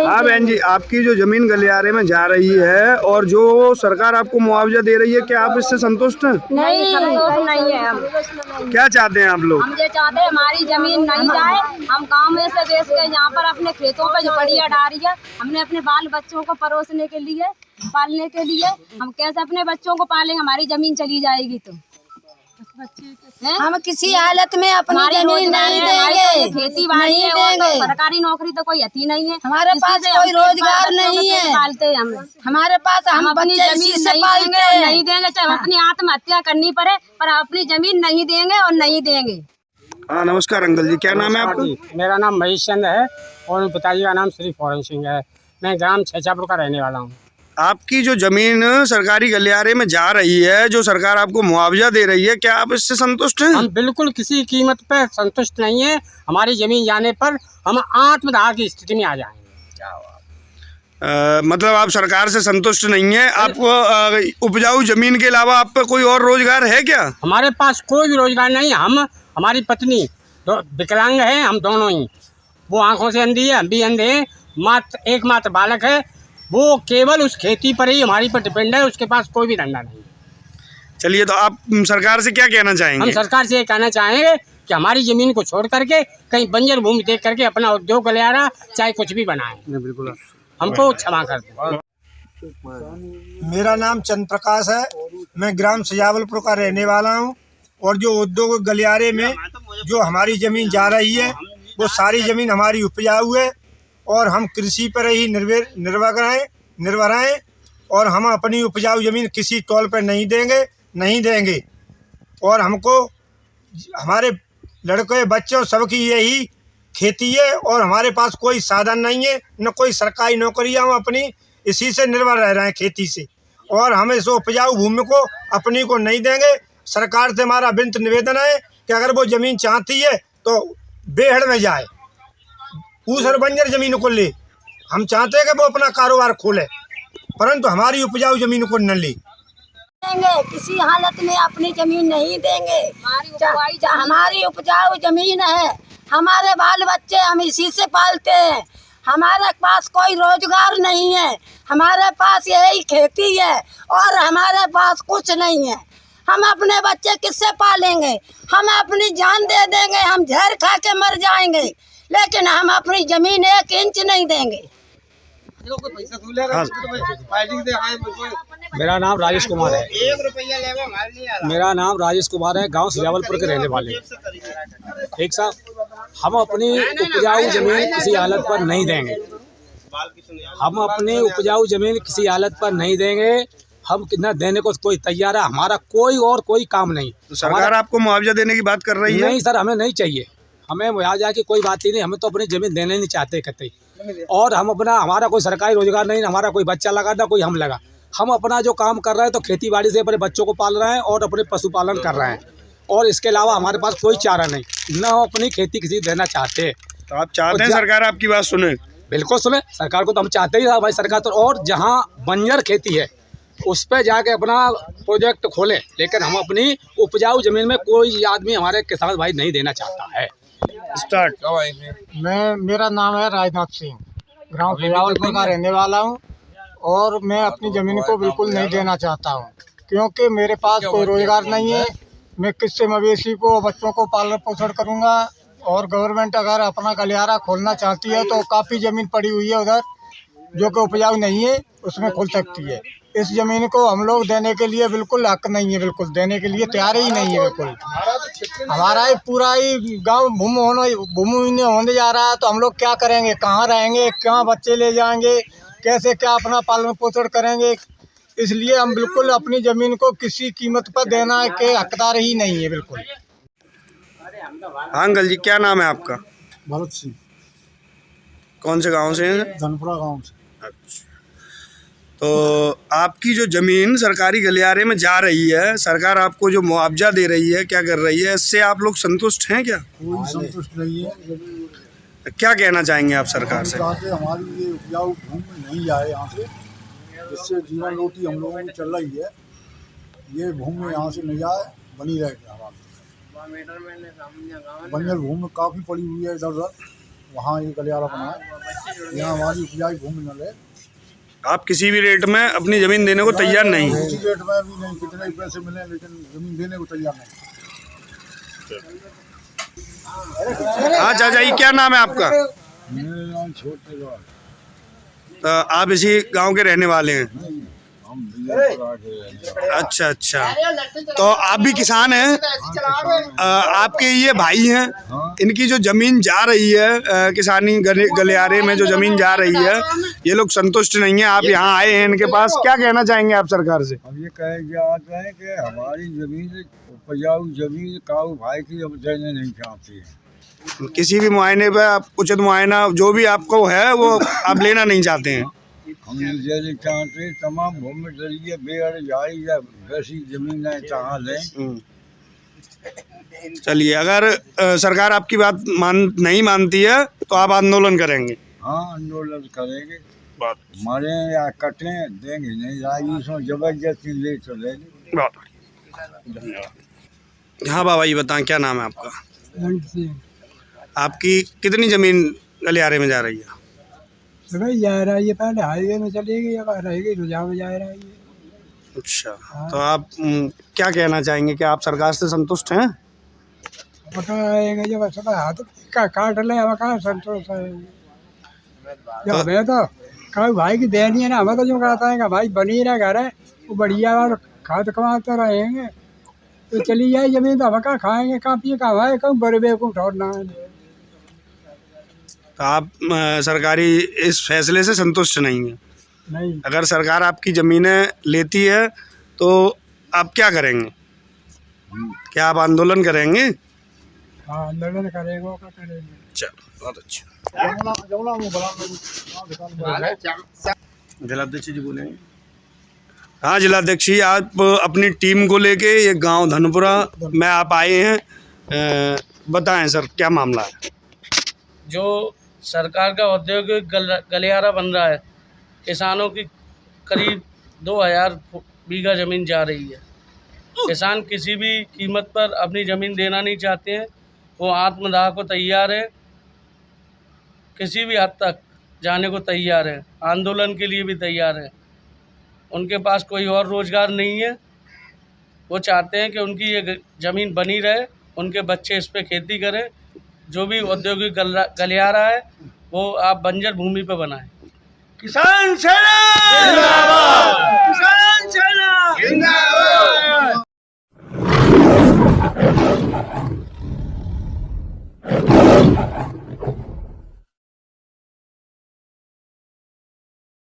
हाँ बहन जी, आपकी जो जमीन गलियारे में जा रही है और जो सरकार आपको मुआवजा दे रही है, क्या आप इससे संतुष्ट हैं? नहीं, संतोष नहीं है हम। क्या चाहते हैं आप लोग? हम ये चाहते हैं हमारी जमीन नहीं जाए। हम गांव में से बेच के यहाँ पर अपने खेतों पे जो बढ़िया डाली है, हमने अपने बाल बच्चों को परोसने के लिए, पालने के लिए, हम कैसे अपने बच्चों को पालेंगे? हमारी जमीन चली जाएगी तो हम किसी हालत में अपनी जमीन नहीं देंगे, खेती बाड़ी नहीं है, देंगे। सरकारी नौकरी तो कोई आती नहीं है, हमारे पास कोई रोजगार नहीं है, पालते हैं हम। हमारे पास हम अपनी बच्चे जमीन इसी से नहीं पालते देंगे और हैं। नहीं देंगे, चाहे अपनी आत्महत्या करनी पड़े, पर अपनी जमीन नहीं देंगे और नहीं देंगे। हाँ नमस्कार अंकल जी, क्या नाम है आपका? मेरा नाम महेश चंद है और पिताजी का नाम श्री फौरन सिंह है। मैं ग्राम छेचापुर का रहने वाला हूँ। आपकी जो जमीन सरकारी गलियारे में जा रही है, जो सरकार आपको मुआवजा दे रही है, क्या आप इससे संतुष्ट हैं? हम बिल्कुल किसी कीमत पर संतुष्ट नहीं है। हमारी जमीन जाने पर हम आत्मदाह की स्थिति में आ जाएंगे। मतलब आप सरकार से संतुष्ट नहीं है। आपको उपजाऊ जमीन के अलावा आप पे कोई और रोजगार है क्या? हमारे पास कोई भी रोजगार नहीं। हम, हमारी पत्नी विकलांग है, हम दोनों ही। वो आंखों से अंधी है, हम भी अंधे हैं। एकमात्र बालक है, वो केवल उस खेती पर ही हमारी पर डिपेंड है। उसके पास कोई भी धंधा नहीं। चलिए, तो आप सरकार से क्या कहना चाहेंगे? हम सरकार से ये कहना चाहेंगे कि हमारी जमीन को छोड़ करके कहीं बंजर भूमि देख करके अपना उद्योग गलियारा चाहे कुछ भी बनाए। बिल्कुल, हमको क्षमा कर दो। मेरा नाम चंद्र प्रकाश है। मैं ग्राम सजावलपुर का रहने वाला हूँ। और जो उद्योग गलियारे में जो हमारी ज़मीन जा रही है, वो सारी ज़मीन हमारी उपजाऊ है और हम कृषि पर ही निर्भर हैं और हम अपनी उपजाऊ ज़मीन किसी तौल पर नहीं देंगे। और हमको हमारे लड़के बच्चों सबकी यही खेती है और हमारे पास कोई साधन नहीं है, न कोई सरकारी नौकरी। हम अपनी इसी से निर्भर रह रहे हैं, खेती से। और हम इस उपजाऊ भूमि को अपनी को नहीं देंगे। सरकार से हमारा विनम्र निवेदन है कि अगर वो ज़मीन चाहती है तो बेहड़ में जाए, उस बंजर ज़मीन को ले। हम चाहते हैं कि वो अपना कारोबार खोले, परंतु हमारी उपजाऊ ज़मीन को न ले। किसी हालत में अपनी जमीन नहीं देंगे। हमारी उपजाऊ जमीन है, हमारे बाल बच्चे हम इसी से पालते हैं। हमारे पास कोई रोजगार नहीं है, हमारे पास यही खेती है और हमारे पास कुछ नहीं है। हम अपने बच्चे किससे पालेंगे? हम अपनी जान दे देंगे, हम जहर खा के मर जाएंगे, लेकिन हम अपनी जमीन 1 इंच नहीं देंगे। मेरा नाम राजेश कुमार है। मेरा नाम राजेश कुमार है, गांव सजावलपुर के रहने वाले। एक साहब, हम अपनी उपजाऊ जमीन किसी हालत पर नहीं देंगे। हम अपनी उपजाऊ जमीन किसी हालत पर नहीं देंगे। हम न देने को कोई तैयार है। हमारा कोई काम नहीं। तो सरकार आपको मुआवजा देने की बात कर रही है? नहीं सर, हमें नहीं चाहिए। हमें मुआवजा की कोई बात ही नहीं। हमें तो अपनी जमीन देने नहीं चाहते कतई। और हम अपना, हमारा कोई सरकारी रोजगार नहीं, हमारा कोई बच्चा लगा ना कोई हम लगा। हम अपना जो काम कर रहे हैं तो खेती बाड़ी से अपने बच्चों को पाल रहे हैं और अपने पशुपालन कर रहे हैं। और इसके अलावा हमारे पास कोई चारा नहीं, न हम अपनी खेती किसी देना चाहते। तो आप चाहते हैं सरकार आपकी बात सुने? बिल्कुल सुने, सरकार को तो हम चाहते ही भाई सरकार तो। और जहाँ बंजर खेती है उस पर जाके अपना प्रोजेक्ट खोले, लेकिन हम अपनी उपजाऊ जमीन में कोई आदमी हमारे किसान भाई नहीं देना चाहता है। स्टार्ट। मेरा नाम है राजनाथ सिंह, ग्राम सजावलपुर का रहने वाला हूँ। और मैं अपनी ज़मीन को बिल्कुल नहीं देना चाहता हूँ, क्योंकि मेरे पास कोई रोजगार नहीं है। मैं किससे मवेशी को, बच्चों को पालन पोषण करूँगा। और गवर्नमेंट अगर अपना गलियारा खोलना चाहती है तो काफ़ी ज़मीन पड़ी हुई है उधर जो कि उपजाऊ नहीं है, उसमें खुल सकती है। इस ज़मीन को हम लोग देने के लिए बिल्कुल हक नहीं है, बिल्कुल देने के लिए तैयार ही नहीं है। बिल्कुल हमारा ही पूरा ही गांव भूमि होने जा रहा है, तो हम लोग क्या करेंगे? कहाँ रहेंगे? कहाँ बच्चे ले जाएंगे? कैसे क्या अपना पालन पोषण करेंगे? इसलिए हम बिल्कुल अपनी ज़मीन को किसी कीमत पर देना के हकदार ही नहीं है, बिल्कुल। हाँ अंकल जी, क्या नाम है आपका? भरत सिंह। कौन से गांव से हैं? धनपुरा गाँव से। अच्छा, तो आपकी जो जमीन सरकारी गलियारे में जा रही है, सरकार आपको जो मुआवजा दे रही है, क्या कर रही है, इससे आप लोग संतुष्ट हैं क्या? कोई संतुष्ट नहीं है। क्या कहना चाहेंगे आप सरकार से? हमारी ये उपजाऊ भूमि नहीं जाए यहाँ से, जिससे जीवन रोटी हम लोगों की चल रही है। ये भूमि यहाँ से नहीं जाए, बनी रहे हमारी। बंजर भूमि काफ़ी पड़ी हुई है इधर उधर, वहाँ ये गलियारा बना है। यहाँ हमारी उपजाऊ भूमि न ले, आप किसी भी रेट में अपनी ज़मीन देने को तैयार नहीं हैं। किसी रेट में भी नहीं, कितने ही पैसे मिले लेकिन जमीन देने को तैयार नहीं। हाँ चाचा जी, क्या नाम है आपका? मेरे नाम छोटे लाल। तो आप इसी गांव के रहने वाले हैं? नहीं, हम बिल्कुल आगे हैं। अच्छा अच्छा, तो आप भी किसान हैं? आपके ये भाई हैं, हाँ। इनकी जो ज़मीन जा रही है किसानी गलियारे में जो ज़मीन जा रही है, ये लोग संतुष्ट नहीं है। आप यहाँ आए हैं इनके पास, क्या कहना चाहेंगे आप सरकार से? हम ये कहे जाते हैं कि हमारी जमीन उपजाऊ जमीन काऊ भाई की अब देने नहीं चाहती है। किसी भी मुआयने पर आप उचित मुआयना जो भी आपको है वो आप लेना नहीं चाहते हैं? हम देने चाहते तमाम भूमि जरिए बेअड़ जाई या वैसी जमीन है कहाँ लें। चलिए, अगर सरकार आपकी बात नहीं मानती है तो आप आंदोलन करेंगे? हाँ, आंदोलन करेंगे। हमारे या कटे देंगे नहीं, राजू जबरदस्ती ले तो लेंगे। बहुत बढ़िया, धन्यवाद। हाँ बाबा जी, बताएं क्या नाम है आपका? आपकी कितनी ज़मीन गलियारे में जा रही है? जा रहा है, ये पहले हाईवे में चलेगी, अब रहेगी रुझाव में जा रहा है ये। अच्छा, तो आप क्या कहना चाहेंगे कि आप सरकार से संतुष्ट हैं? बताएंगे जब सब हाथ का काट ले, हमें कहाँ संतोष है। जब हमें तो कभी भाई की देनी है ना, हमें तो जो कहता है कि भाई बनी रहा घर है, वो बढ़िया और खाद कमाते रहेंगे तो चली जाए जमीन, तो हमें कहाँ खाएंगे, कहाँ पिए, कहाँ है, कहीं बड़े बेवकूफ़ ठहरना है। तो आप सरकारी इस फैसले से संतुष्ट नहीं हैं? नहीं, अगर सरकार आपकी ज़मीनें लेती है तो आप क्या करेंगे? क्या आप आंदोलन करेंगे? हाँ आंदोलन करेंगे, वो क्या करेंगे। चलो, बहुत अच्छा। जिलाध्यक्ष जी बोलेंगे। हाँ जिलाध्यक्ष जी, आप अपनी टीम को लेके ये गांव धनपुरा में आप आए हैं, बताएं सर क्या मामला है? जो सरकार का औद्योगिक गलियारा बन रहा है, किसानों की करीब 2000 बीघा ज़मीन जा रही है। किसान किसी भी कीमत पर अपनी ज़मीन देना नहीं चाहते हैं, वो आत्मदाह को तैयार है, किसी भी हद तक जाने को तैयार है, आंदोलन के लिए भी तैयार है। उनके पास कोई और रोज़गार नहीं है, वो चाहते हैं कि उनकी ये ज़मीन बनी रहे, उनके बच्चे इस पे खेती करें। जो भी औद्योगिक गलियारा है वो आप बंजर भूमि पे बनाएं। किसान सेना जिंदाबाद! किसान सेना जिंदाबाद!